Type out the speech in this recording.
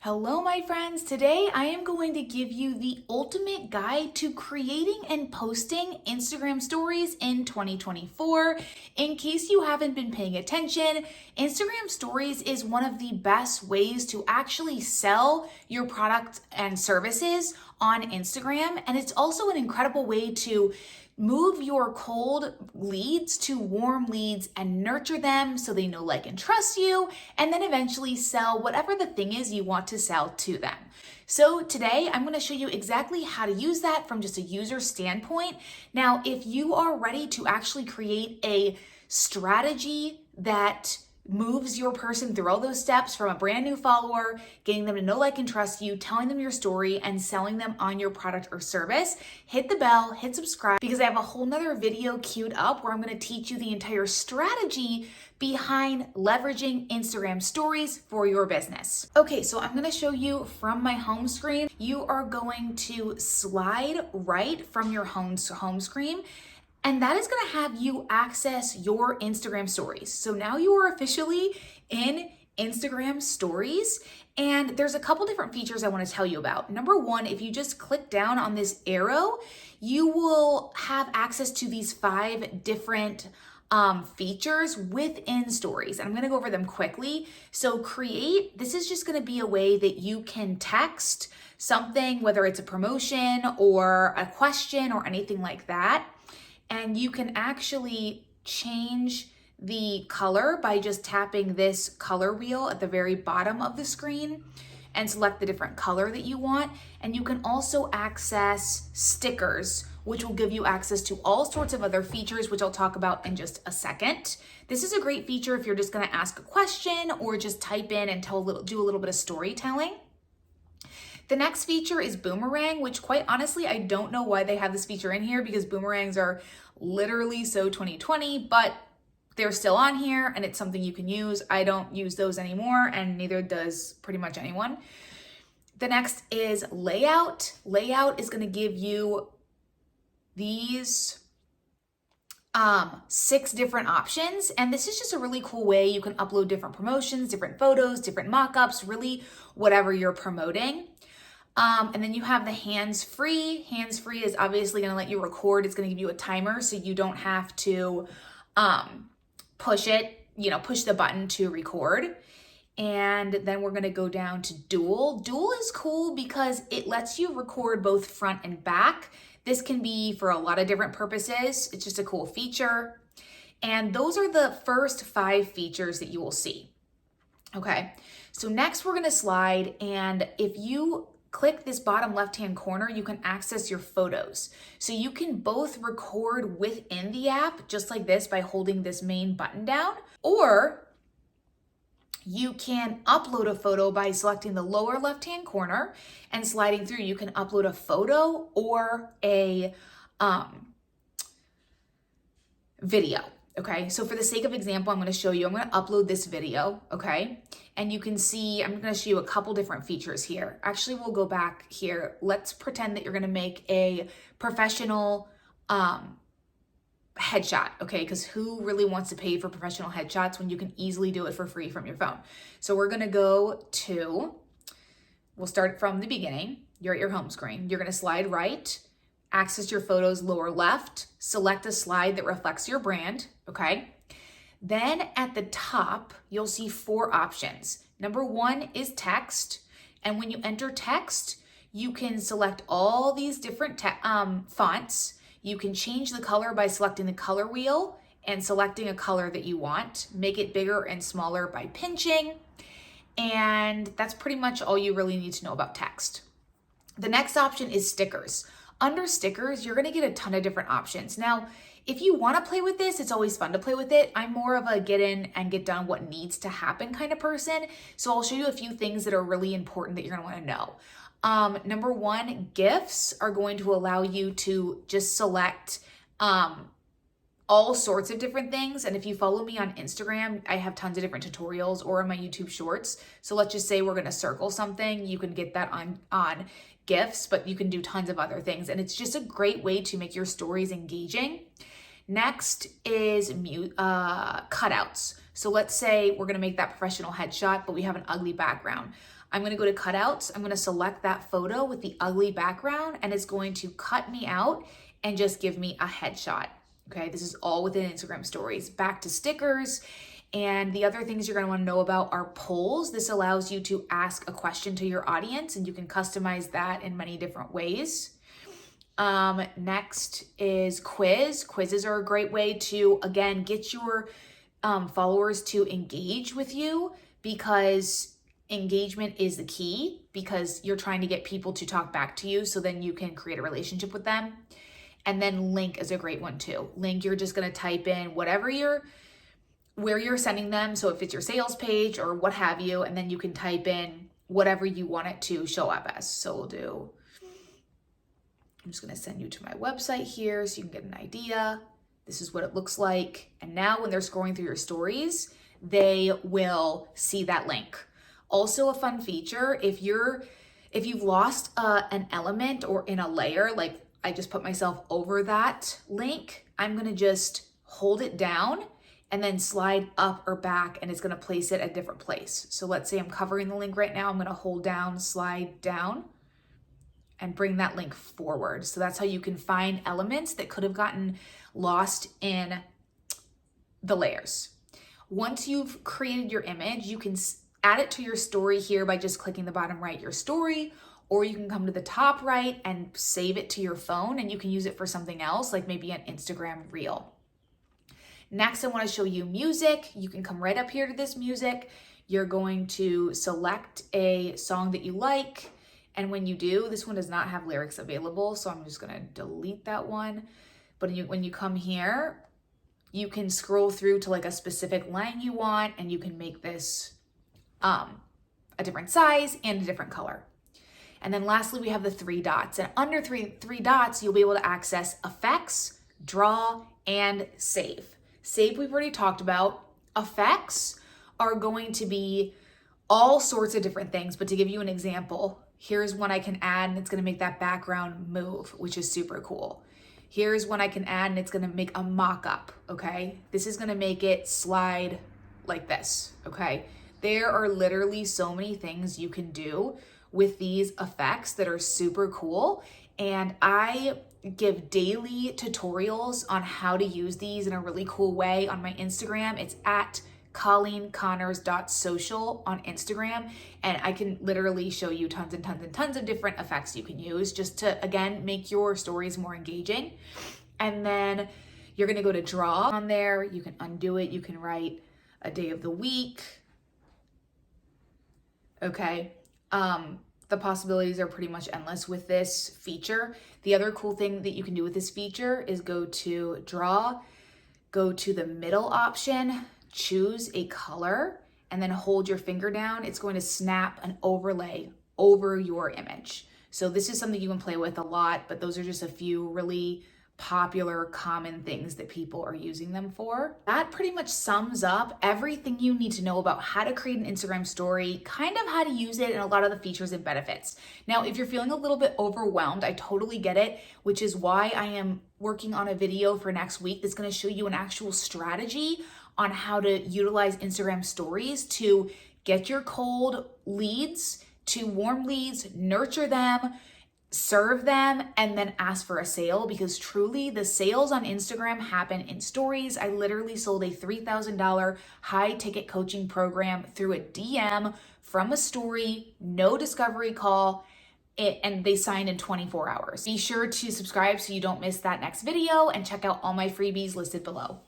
Hello, my friends. Today I am going to give you the ultimate guide to creating and posting Instagram stories in 2024. In case you haven't been paying attention, Instagram stories is one of the best ways to actually sell your products and services on Instagram. And it's also an incredible way to move your cold leads to warm leads and nurture them so they know, like, and trust you, and then eventually sell whatever the thing is you want to sell to them. So today I'm going to show you exactly how to use that from just a user standpoint. Now, if you are ready to actually create a strategy that moves your person through all those steps from a brand new follower, getting them to know, like, and trust you, telling them your story, and selling them on your product or service, hit the bell, hit subscribe, because I have a whole nother video queued up where I'm going to teach you the entire strategy behind leveraging Instagram stories for your business. Okay, so I'm going to show you from my home screen. You are going to slide right from your home screen, and that is going to have you access your Instagram stories. So now you are officially in Instagram stories, and there's a couple different features I want to tell you about. Number one, if you just click down on this arrow, you will have access to these 5 different features within stories. And I'm going to go over them quickly. So create, this is just going to be a way that you can text something, whether it's a promotion or a question or anything like that. And you can actually change the color by just tapping this color wheel at the very bottom of the screen and select the different color that you want. And you can also access stickers, which will give you access to all sorts of other features, which I'll talk about in just a second. This is a great feature if you're just gonna ask a question or just type in and do a little bit of storytelling. The next feature is boomerang, which quite honestly, I don't know why they have this feature in here because boomerangs are literally so 2020, but they're still on here and it's something you can use. I don't use those anymore and neither does pretty much anyone. The next is layout. Layout is gonna give you these 6 different options. And this is just a really cool way you can upload different promotions, different photos, different mock-ups, really whatever you're promoting. And then you have the hands-free. Hands-free is obviously going to let you record. It's going to give you a timer so you don't have to push the button to record. And then we're going to go down to dual. Dual is cool because it lets you record both front and back. This can be for a lot of different purposes. It's just a cool feature. And those are the first 5 features that you will see. Okay, so next we're going to slide, and if you click this bottom left-hand corner, you can access your photos. So you can both record within the app, just like this, by holding this main button down, or you can upload a photo by selecting the lower left-hand corner and sliding through. You can upload a photo or a video. Okay, so for the sake of example, I'm going to show you, I'm going to upload this video, okay? And you can see, I'm going to show you a couple different features here. Actually, we'll go back here. Let's pretend that you're going to make a professional headshot, okay? Because who really wants to pay for professional headshots when you can easily do it for free from your phone? So we're going to go to, we'll start from the beginning. You're at your home screen. You're going to slide right, access your photos lower left, select a slide that reflects your brand, okay? Then at the top, you'll see 4 options. Number 1 is text. And when you enter text, you can select all these different fonts. You can change the color by selecting the color wheel and selecting a color that you want. Make it bigger and smaller by pinching. And that's pretty much all you really need to know about text. The next option is stickers. Under stickers, you're gonna get a ton of different options. Now, if you wanna play with this, it's always fun to play with it. I'm more of a get in and get done what needs to happen kind of person. So I'll show you a few things that are really important that you're gonna wanna know. Number 1, GIFs are going to allow you to just select all sorts of different things. And if you follow me on Instagram, I have tons of different tutorials, or on my YouTube shorts. So let's just say we're gonna circle something. You can get that on GIFs, but you can do tons of other things. And it's just a great way to make your stories engaging. Next is cutouts. So let's say we're gonna make that professional headshot, but we have an ugly background. I'm gonna go to cutouts. I'm gonna select that photo with the ugly background, and it's going to cut me out and just give me a headshot. Okay, this is all within Instagram stories. Back to stickers. And the other things you're gonna wanna know about are polls. This allows you to ask a question to your audience, and you can customize that in many different ways. Next is quiz. Quizzes are a great way to, again, get your followers to engage with you, because engagement is the key, because you're trying to get people to talk back to you so then you can create a relationship with them. And then link is a great one too. Link, you're just gonna type in where you're sending them. So if it's your sales page or what have you, and then you can type in whatever you want it to show up as. So I'm just gonna send you to my website here so you can get an idea. This is what it looks like. And now when they're scrolling through your stories, they will see that link. Also a fun feature, if you've lost an element or in a layer, like I just put myself over that link, I'm gonna just hold it down and then slide up or back, and it's gonna place it at a different place. So let's say I'm covering the link right now, I'm gonna hold down, slide down, and bring that link forward. So that's how you can find elements that could have gotten lost in the layers. Once you've created your image, you can add it to your story here by just clicking the bottom right, your story, or you can come to the top right and save it to your phone, and you can use it for something else, like maybe an Instagram reel. Next, I want to show you music. You can come right up here to this music. You're going to select a song that you like. And when you do, this one does not have lyrics available, so I'm just gonna delete that one. But when you come here, you can scroll through to like a specific line you want, and you can make this a different size and a different color. And then lastly, we have the 3 dots. And under three dots, you'll be able to access effects, draw, and save. Save we've already talked about. Effects are going to be all sorts of different things, but to give you an example, here's one I can add, and it's gonna make that background move, which is super cool. Here's one I can add, and it's gonna make a mock-up, okay? This is gonna make it slide like this, okay? There are literally so many things you can do with these effects that are super cool, and I give daily tutorials on how to use these in a really cool way on my Instagram. It's at ColleenConnors.social on Instagram, and I can literally show you tons and tons and tons of different effects you can use just to, again, make your stories more engaging. And then you're gonna go to draw on there. You can undo it. You can write a day of the week. Okay. The possibilities are pretty much endless with this feature. The other cool thing that you can do with this feature is go to draw, go to the middle option, choose a color, and then hold your finger down. It's going to snap an overlay over your image. So this is something you can play with a lot, but those are just a few really popular, common things that people are using them for. That pretty much sums up everything you need to know about how to create an Instagram story, kind of how to use it, and a lot of the features and benefits. Now, if you're feeling a little bit overwhelmed, I totally get it, which is why I am working on a video for next week that's gonna show you an actual strategy on how to utilize Instagram stories to get your cold leads to warm leads, nurture them, serve them, and then ask for a sale, because truly the sales on Instagram happen in stories. I literally sold a $3,000 high ticket coaching program through a DM from a story, no discovery call, and they signed in 24 hours. Be sure to subscribe so you don't miss that next video, and check out all my freebies listed below.